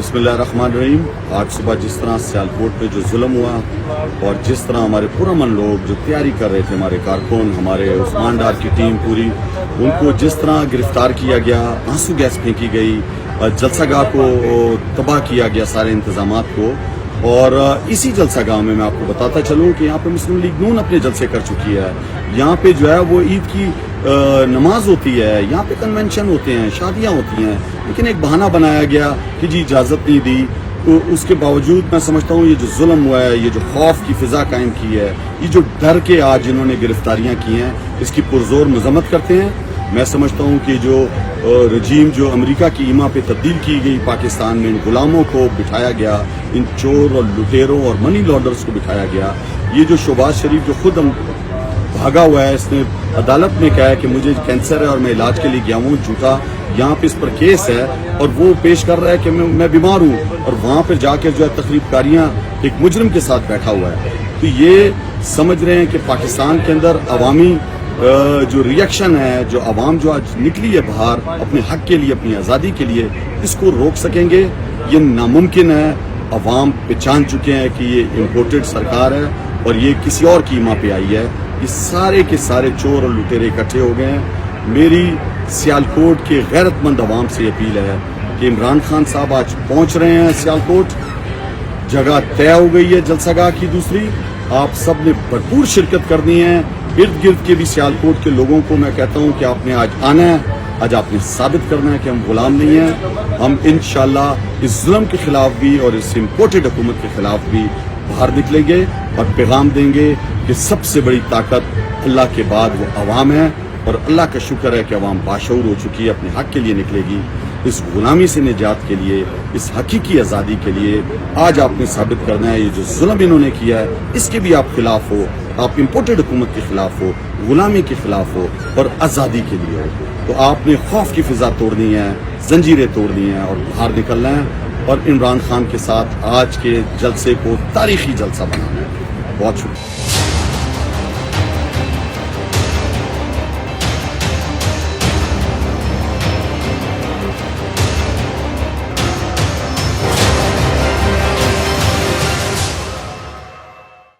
बिस्मिल्लाहिर्रहमानिर्रहीम। आज सुबह जिस तरह सियालकोट में जो जुल्म हुआ और जिस तरह हमारे पुरअमन लोग जो तैयारी कर रहे थे, हमारे कारकुन, हमारे उस्मान डार की टीम पूरी, उनको जिस तरह गिरफ्तार किया गया, आंसू गैस फेंकी गई, जलसागाह को तबाह किया गया, सारे इंतजामात को। और इसी जलसागाह में मैं आपको बताता चलूँ कि यहाँ पे मुस्लिम लीग नून अपने जलसे कर चुकी है। यहाँ पे जो है वो ईद की नमाज होती है, यहाँ पे कन्वेंशन होते हैं, शादियाँ होती हैं, लेकिन एक बहाना बनाया गया कि जी इजाज़त नहीं दी। तो उसके बावजूद मैं समझता हूँ ये जो जुल्म हुआ है, ये जो खौफ की फिजा कायम की है, ये जो डर के आज इन्होंने गिरफ्तारियाँ की हैं, इसकी पुरजोर मजम्मत करते हैं। मैं समझता हूँ कि जो रजीम जो अमेरिका की ईमा पे तब्दील की गई पाकिस्तान में, इन गुलामों को बिठाया गया, इन चोर और लुटेरों और मनी लॉन्डर्स को बिठाया गया। ये जो शहबाज शरीफ जो खुद भागा हुआ है, इसने अदालत में कहा है कि मुझे कैंसर है और मैं इलाज के लिए गया हूँ, झूठा यहाँ पे इस पर केस है, और वो पेश कर रहा है कि मैं बीमार हूँ, और वहाँ पर जाकर जो है तकरीबकारियाँ एक मुजरिम के साथ बैठा हुआ है। तो ये समझ रहे हैं कि पाकिस्तान के अंदर अवामी जो रिएक्शन है, जो अवाम जो आज निकली है बाहर अपने हक के लिए, अपनी आज़ादी के लिए, इसको रोक सकेंगे, ये नामुमकिन है। अवाम पहचान चुके हैं कि ये इम्पोर्टेड सरकार है और ये किसी और की ईमा पे आई है। ये सारे के सारे चोर और लुटेरे इकट्ठे हो गए हैं। मेरी सियालकोट के गैरतमंद अवाम से अपील है कि इमरान खान साहब आज पहुंच रहे हैं सियालकोट, जगह तय हो गई है जलसागाह की दूसरी, आप सब ने भरपूर शिरकत करनी है। इर्द गिर्द के भी सियालकोट के लोगों को मैं कहता हूं कि आपने आज आना है, आज आपने साबित करना है कि हम गुलाम नहीं हैं। हम इंशाल्लाह इस जुल्म के खिलाफ भी और इस इम्पोर्टेड हुकूमत के खिलाफ भी बाहर निकलेंगे और पैगाम देंगे कि सबसे बड़ी ताकत अल्लाह के बाद वो अवाम है, और अल्लाह का शुक्र है कि अवाम बाशऊर हो चुकी है, अपने हक के लिए निकलेगी। इस गुलामी से निजात के लिए, इस हकीकी आज़ादी के लिए आज आपने साबित करना है। ये जो जुल्म इन्होंने किया है, इसके भी आप खिलाफ हो, आप इम्पोर्टेड हुकूमत के खिलाफ हो, गुलामी के खिलाफ हो और आज़ादी के लिए हो। तो आपने खौफ की फिजा तोड़नी है, जंजीरें तोड़नी है और बाहर निकलना है, और इमरान खान के साथ आज के जलसे को तारीखी जलसा बनाना है। बहुत शुक्रिया।